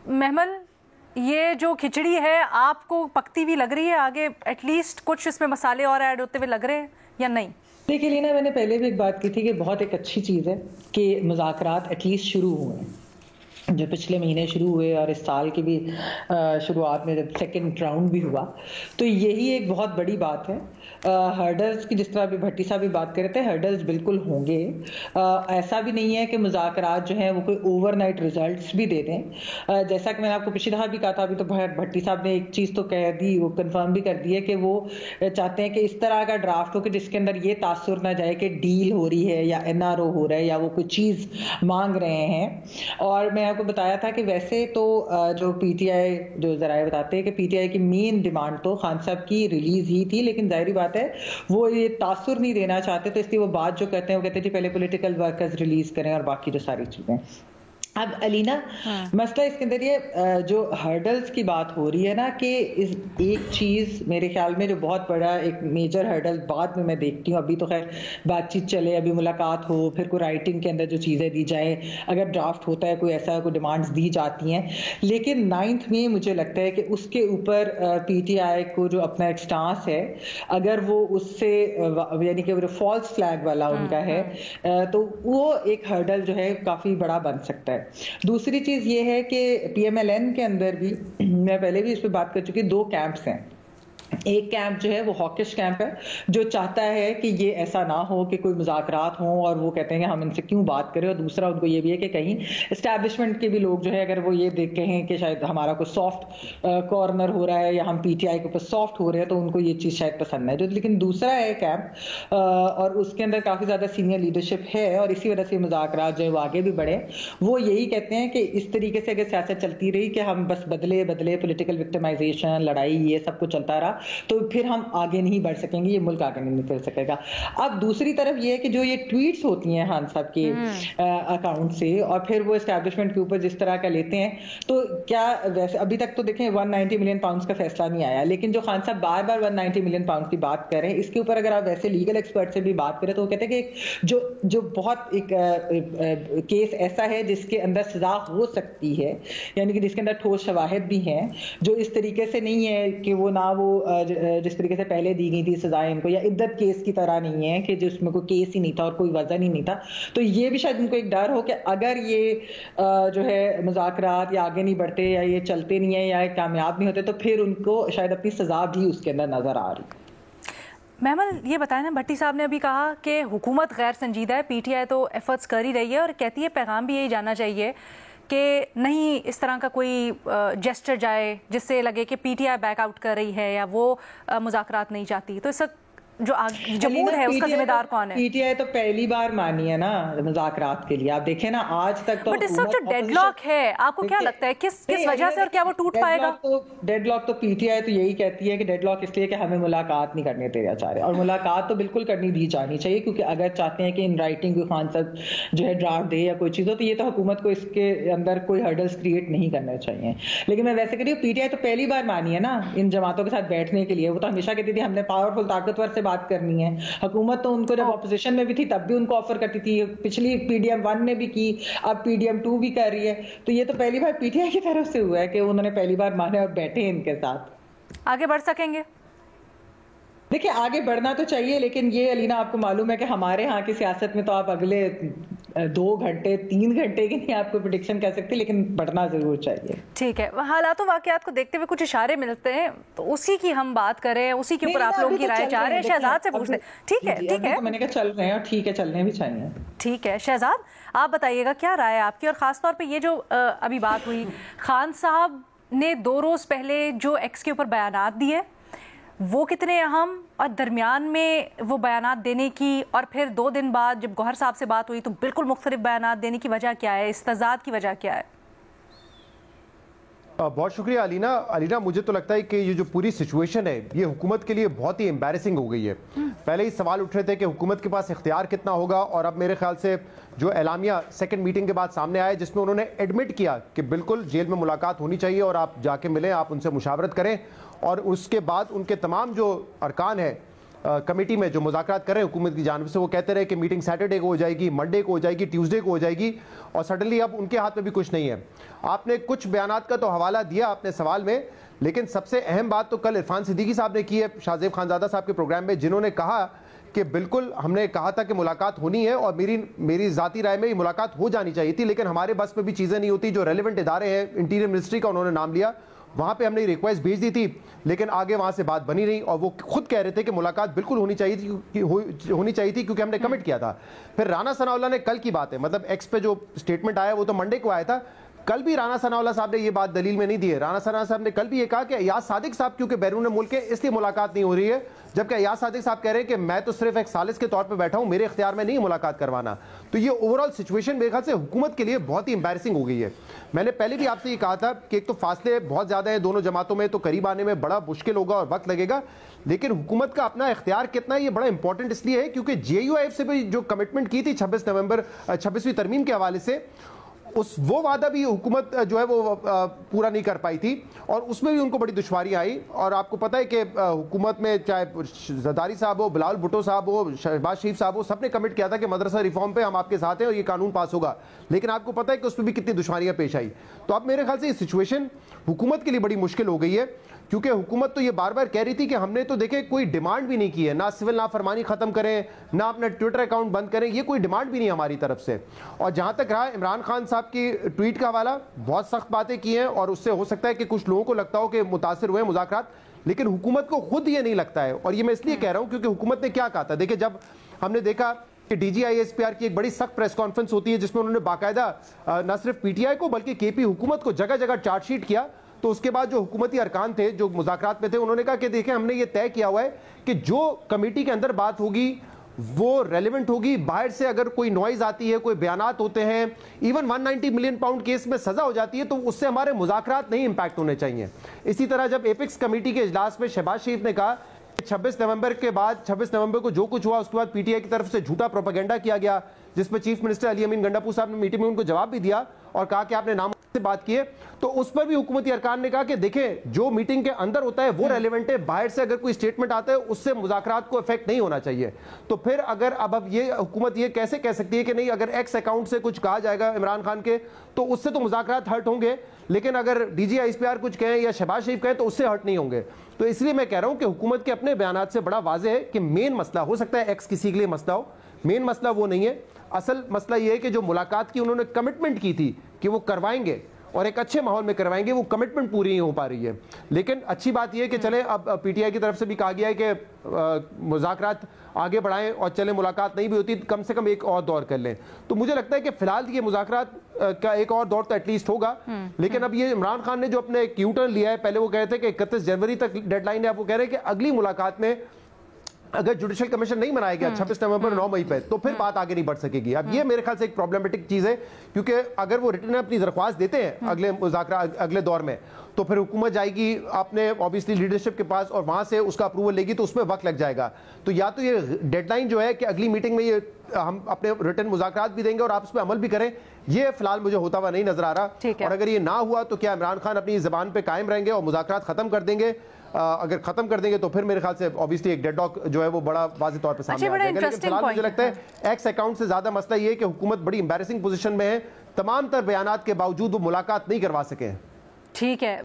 महमल, ये जो खिचड़ी है आपको पकती हुई लग रही है? आगे एटलीस्ट कुछ इसमें मसाले और ऐड होते हुए लग रहे हैं या नहीं? देखिए लीना, मैंने पहले भी एक बात की थी कि बहुत एक अच्छी चीज़ है कि मुज़ाकरात एटलीस्ट शुरू हुए हैं। जो पिछले महीने शुरू हुए और इस साल की भी शुरुआत में जब सेकंड राउंड भी हुआ, तो यही एक बहुत बड़ी बात है। हर्डल्स की जिस तरह अभी भट्टी साहब भी बात कर रहे थे, हर्डल्स बिल्कुल होंगे। ऐसा भी नहीं है कि मुज़ाकरात जो हैं वो कोई ओवरनाइट रिजल्ट्स भी दे दें। जैसा कि मैंने आपको पिछली दफ़ा भी कहा था, अभी तो भट्टी साहब ने एक चीज़ तो कह दी, वो कंफर्म भी कर दी है कि वो चाहते हैं कि इस तरह का ड्राफ्ट हो कि जिसके अंदर ये तासुर ना जाए कि डील हो रही है या एनआरओ हो रहा है या वो कोई चीज़ मांग रहे हैं। और मैं आपको बताया था कि वैसे तो जो पीटीआई जो जराए बताते हैं कि पीटीआई की मेन डिमांड तो खान साहब की रिलीज ही थी, लेकिन जाहिर बात है वो ये तासुर नहीं देना चाहते, तो इसलिए वो बात जो कहते हैं वो कहते हैं जी पहले पॉलिटिकल वर्कर्स रिलीज करें और बाकी जो सारी चीजें। अब अलीना, मसला इसके अंदर ये जो हर्डल्स की बात हो रही है ना, कि इस एक चीज़ मेरे ख्याल में जो बहुत बड़ा एक मेजर हर्डल बाद में मैं देखती हूँ, अभी तो खैर बातचीत चले, अभी मुलाकात हो, फिर कोई राइटिंग के अंदर जो चीज़ें दी जाए, अगर ड्राफ्ट होता है कोई ऐसा कोई डिमांड्स दी जाती हैं, लेकिन 9 में मुझे लगता है कि उसके ऊपर पीटीआई को जो अपना एक स्टांस है, अगर वो उससे यानी कि वो फॉल्स फ्लैग वाला उनका है, तो वो एक हर्डल जो है काफ़ी बड़ा बन सकता है। दूसरी चीज ये है कि पीएमएलएन के अंदर भी मैं पहले भी इस पे बात कर चुकी, 2 कैंप्स हैं। एक कैंप जो है वो हॉकिश कैंप है, जो चाहता है कि ये ऐसा ना हो कि कोई मुज़ाकरात हों और वो कहते हैं कि हम इनसे क्यों बात करें, और दूसरा उनको ये भी है कि कहीं एस्टैब्लिशमेंट के भी लोग जो है अगर वो ये देख कहें कि शायद हमारा कोई सॉफ्ट कॉर्नर हो रहा है या हम पीटीआई के ऊपर सॉफ्ट हो रहे हैं, तो उनको ये चीज़ शायद पसंद है। जो लेकिन दूसरा है कैंप और उसके अंदर काफ़ी ज़्यादा सीनियर लीडरशिप है और इसी वजह से मुज़ाकरात जो है वो आगे भी बढ़े। वो यही कहते हैं कि इस तरीके से अगर सियासत चलती रही कि हम बस बदले बदले पॉलिटिकल विक्टिमाइजेशन, लड़ाई, ये सब कुछ चलता रहा, तो फिर हम आगे नहीं बढ़ सकेंगे, ये मुल्क आगे नहीं निकल सकेगा। अब दूसरी तरफ ये है कि जो ये ट्वीट्स होती हैं खान साहब के अकाउंट से और फिर वो एस्टैब्लिशमेंट के ऊपर जिस तरह का लेते हैं, तो क्या वैसे अभी तक तो देखें 190 मिलियन पाउंड्स का फैसला नहीं आया, लेकिन जो खान साहब बार बार 190 मिलियन पाउंड की बात कर रहे हैं, इसके ऊपर अगर आप वैसे लीगल एक्सपर्ट से भी बात करें तो वो कहते हैं कि जो बहुत एक केस ऐसा है जिसके अंदर सजा हो सकती है, यानी कि जिसके अंदर ठोस शवाहिद भी हैं, जो इस तरीके से नहीं है कि वो ना वो जिस तरीके से पहले दी गई थी सजाएं इनको, या इद्दत केस की तरह नहीं है कि जिसमें कोई केस ही नहीं था और कोई वजन ही नहीं था। तो ये भी शायद उनको एक डर हो कि अगर ये जो है मुज़ाकरात या आगे नहीं बढ़ते या ये चलते नहीं है या कामयाब नहीं होते, तो फिर उनको शायद अपनी सजा भी उसके अंदर नजर आ रही। महमल, ये बताएं ना, भट्टी साहब ने अभी कहा कि हुकूमत गैर संजीदा है, पीटीआई तो एफर्ट्स कर ही रही है और कहती है पैगाम भी यही जाना चाहिए कि नहीं इस तरह का कोई जेस्चर जाए जिससे लगे कि पीटीआई बैकआउट कर रही है या वो मुज़ाकरात नहीं चाहती। तो इस जो जमूर है उसका जिम्मेदार कौन है? पीटीआई तो पहली बार मानी है ना मुज़ाकरात के लिए। आप देखें ना, आज तक तो बट इस वक्त जो डेडलॉक है, आपको क्या लगता है किस वजह से और क्या वो टूट पाएगा? डेडलॉक तो पीटीआई तो यही कहती है कि डेडलॉक इसलिए कि हमें मुलाकात नहीं करने देना चाह रहे, और मुलाकात तो बिल्कुल करनी दी जानी चाहिए, क्योंकि अगर चाहते हैं कि इन राइटिंग कोई खान साहब जो है ड्राफ्ट दे या कोई चीज़ हो, तो ये तो हुकूमत को इसके अंदर कोई हर्डल्स क्रिएट नहीं करना चाहिए। लेकिन मैं वैसे कह रही हूँ, पीटीआई तो पहली बार मानी है ना इन जमातों के साथ बैठने के लिए। वो तो हमेशा कहती थी हमने पावरफुल ताकतवर से बात करनी है। हुकूमत तो उनको जब ऑपोजिशन में भी थी तब भी उनको ऑफर करती थी, पिछली पीडीएम 1 ने भी की, अब पीडीएम 2 भी कर रही है। तो ये तो पहली बार पीटीआई की तरफ से हुआ है कि उन्होंने पहली बार माने और बैठे इनके साथ। आगे बढ़ सकेंगे? देखिए, आगे बढ़ना तो चाहिए, लेकिन ये अलीना आपको मालूम है कि हमारे यहाँ की सियासत में तो आप अगले 2 घंटे 3 घंटे की नहीं आपको प्रेडिक्शन कर सकते, लेकिन बढ़ना जरूर चाहिए। ठीक है, हालातों वाकयात को देखते हुए कुछ इशारे मिलते हैं, तो उसी की हम बात करें, उसी के ऊपर आप लोगों की राय चाह रहे हैं। शहजाद से पूछते हैं। ठीक है, ठीक है, मैंने कहा चल रहे हैं और ठीक है, चलने भी चाहिए। ठीक है शहजाद, आप बताइएगा क्या राय है आपकी, और खासतौर पे ये जो अभी बात हुई, खान साहब ने 2 रोज पहले जो एक्स के ऊपर बयानात दिए वो कितने अहम, और दरमियान में वो बयानात देने की और फिर 2 दिन बाद जब गौहर साहब से बात हुई तो बिल्कुल मुख्तलिफ बयानात देने की वजह क्या है, इस तजाद की वजह क्या है? बहुत शुक्रिया अलीना, मुझे तो लगता है कि ये जो पूरी सिचुएशन है ये हुकूमत के लिए बहुत ही एम्बैरेसिंग हो गई है। पहले ही सवाल उठ रहे थे कि हुकूमत के पास इख्तियार कितना होगा, और अब मेरे ख्याल से जो एलामिया सेकंड मीटिंग के बाद सामने आया जिसमें उन्होंने एडमिट किया कि बिल्कुल जेल में मुलाकात होनी चाहिए और आप जाके मिलें, आप उनसे मुशावरत करें, और उसके बाद उनके तमाम जो अरकान हैं कमेटी में जो मुज़ाकरात कर रहे हैं हुकूमत की जानिब से, वो कहते रहे कि मीटिंग सैटरडे को हो जाएगी, मंडे को हो जाएगी, ट्यूसडे को हो जाएगी, और सडनली अब उनके हाथ में भी कुछ नहीं है। आपने कुछ बयानात का तो हवाला दिया अपने सवाल में, लेकिन सबसे अहम बात तो कल इरफान सिद्दीकी साहब ने की है शाहजेब खानजादा साहब के प्रोग्राम में, जिन्होंने कहा कि बिल्कुल हमने कहा था कि मुलाकात होनी है और मेरी ज़ाती राय में ये मुलाकात हो जानी चाहिए थी, लेकिन हमारे बस में भी चीज़ें नहीं होती। जो रेलिवेंट इदारे हैं, इंटीरियर मिनिस्ट्री का उन्होंने नाम लिया, वहाँ पे हमने रिक्वेस्ट भेज दी थी, लेकिन आगे वहाँ से बात बनी नहीं, और वो खुद कह रहे थे कि मुलाकात बिल्कुल होनी चाहिए थी क्योंकि हमने कमिट किया था। फिर राना सनाउल्लाह ने कल की बात है, मतलब एक्स पे जो स्टेटमेंट आया वो तो मंडे को आया था, कल भी राना सनाउल्लाह साहब ने ये बात दलील में नहीं दी है। राना सनाउल्लाह साहब ने कल भी ये कहा कि अयाज सादिक साहब क्योंकि बैरून मुल्क है इसलिए मुलाकात नहीं हो रही है, जबकि अयाज सादिक साहब कह रहे हैं कि मैं तो सिर्फ एक सालिस के तौर पे बैठा हूं, मेरे इख्तियार में नहीं मुलाकात करवाना। तो ये ओवरऑल सिचुएशन मेरे ख्याल से हुकूमत के लिए बहुत ही एम्बैरसिंग हो गई है। मैंने पहले भी आपसे ये कहा था कि एक तो फासले बहुत ज़्यादा है दोनों जमातों में, तो करीब आने में बड़ा मुश्किल होगा और वक्त लगेगा, लेकिन हुकूमत का अपना इख्तियार कितना है ये बड़ा इंपॉर्टेंट इसलिए है क्योंकि JUIF से भी जो कमिटमेंट की थी 26वीं तरमीम के हवाले से, वो वादा भी हुकूमत जो है वो पूरा नहीं कर पाई थी, और उसमें भी उनको बड़ी दुश्वारी आई। और आपको पता है कि हुकूमत में चाहे जरदारी साहब हो, बिलावल भुट्टो साहब हो, शहबाज शरीफ साहब हो, सबने कमिट किया था कि मदरसा रिफॉर्म पे हम आपके साथ हैं और ये कानून पास होगा, लेकिन आपको पता है कि उसमें भी कितनी दुश्वारियां पेश आई। तो अब मेरे ख्याल से ये सिचुएशन हुकूमत के लिए बड़ी मुश्किल हो गई है, क्योंकि हुकूमत तो ये बार बार कह रही थी कि हमने तो देखे कोई डिमांड भी नहीं की है, ना सिविल नाफरमानी खत्म करें, ना अपना ट्विटर अकाउंट बंद करें, ये कोई डिमांड भी नहीं हमारी तरफ से। और जहां तक रहा इमरान खान साहब की ट्वीट का हवाला, बहुत सख्त बातें की हैं और उससे हो सकता है कि कुछ लोगों को लगता हो कि मुतासिर हुए मुज़ाकरात, लेकिन हुकूमत को खुद ये नहीं लगता है। और ये मैं इसलिए कह रहा हूं क्योंकि हुकूमत ने क्या कहा था, देखिए जब हमने देखा कि DGI-SPR की एक बड़ी सख्त प्रेस कॉन्फ्रेंस होती है जिसमें उन्होंने बाकायदा न सिर्फ PTI को बल्कि KP हुकूमत को जगह जगह चार्जशीट किया, तो उसके बाद जो हुकूमती अरकान थे जो मुज़ाकरात में थे, उन्होंने कहा कि देखें हमने ये तय किया हुआ है कि जो कमेटी के अंदर बात होगी वो रेलिवेंट होगी, बाहर से अगर कोई नॉइज आती है, कोई बयानात होते हैं, इवन 190 मिलियन पाउंड केस में सजा हो जाती है, तो उससे हमारे मुज़ाकरात नहीं इंपैक्ट होने चाहिए। इसी तरह जब एपेक्स कमेटी के इजलास में शहबाज शरीफ ने कहा 26 नवंबर के बाद 26 नवंबर को जो कुछ हुआ उसके बाद PTI की तरफ से झूठा प्रोपेगेंडा किया गया, जिसमें चीफ मिनिस्टर अली अमीन गंडापुर साहब ने मीटिंग में उनको जवाब भी दिया और कहा कि आपने नाम से बात की है, तो उस पर भी हुकूमती अरकान ने कहा कि देखें जो मीटिंग के अंदर होता है वो रेलेवेंट है, बाहर से अगर कोई स्टेटमेंट आता है उससे मुज़ाकरात को इफेक्ट नहीं होना चाहिए। तो फिर अगर अब ये हुकूमत ये कैसे कह सकती है कि नहीं अगर एक्स अकाउंट से कुछ कहा जाएगा इमरान खान के तो उससे तो मुज़ाकरात हर्ट होंगे, लेकिन अगर DGI-SPR कुछ कहें या शहबाज शरीफ कहें तो उससे हर्ट नहीं होंगे। तो इसलिए मैं कह रहा हूं कि हुकूमत के अपने बयानात से बड़ा वाज़ेह है कि मेन मसला हो सकता है एक्स किसी के लिए मसला हो, मेन मसला वो नहीं है। असल मसला ये है कि जो मुलाकात की उन्होंने कमिटमेंट की थी कि वो करवाएंगे और एक अच्छे माहौल में करवाएंगे, वो कमिटमेंट पूरी नहीं हो पा रही है। लेकिन अच्छी बात यह है कि चले अब PTI की तरफ से भी कहा गया है कि मुज़ाकरात आगे बढ़ाएं और चले मुलाकात नहीं भी होती कम से कम एक और दौर कर लें। तो मुझे लगता है कि फिलहाल ये मुज़ाकरात का एक और दौर तो एटलीस्ट होगा, लेकिन अब ये इमरान खान ने जो अपने एक U-टर्न लिया है, पहले वो कह रहे थे कि 31 जनवरी तक डेडलाइन है, अब वो कह रहे हैं कि अगली मुलाकात में अगर जुडिशल कमीशन नहीं बनाया गया 26 नवंबर 9 मई पे तो फिर बात आगे नहीं बढ़ सकेगी। अब ये मेरे ख्याल से एक प्रॉब्लमेटिक चीज है, क्योंकि अगर वो रिटर्न अपनी दरख्वास्त देते हैं अगले दौर में तो फिर हुकूमत जाएगी आपने ऑब्वियसली लीडरशिप के पास और वहां से उसका अप्रूवल लेगी, तो उसमें वक्त लग जाएगा। तो या तो ये डेडलाइन जो है कि अगली मीटिंग में ये हम अपने रिटर्न मुज़ाकरात भी देंगे और आप उस पर अमल भी करें, ये फिलहाल मुझे होता हुआ नहीं नजर आ रहा। और अगर ये ना हुआ तो क्या इमरान खान अपनी जबान पे कायम रहेंगे और मुज़ाकरात खत्म कर देंगे? अगर खत्म कर देंगे तो फिर मेरे ख्याल से ऑब्वियसली एक डेडलॉक जो है वो बड़ा वाज़ेह तौर पे सामने आ जाएगा। लेकिन फिलहाल मुझे लगता है एक्स अकाउंट से ज्यादा मसला ये है कि हुकूमत बड़ी एम्बैरेसिंग पोजीशन में है, तमाम तर बयानात के बावजूद वो मुलाकात नहीं करवा सके। ठीक है।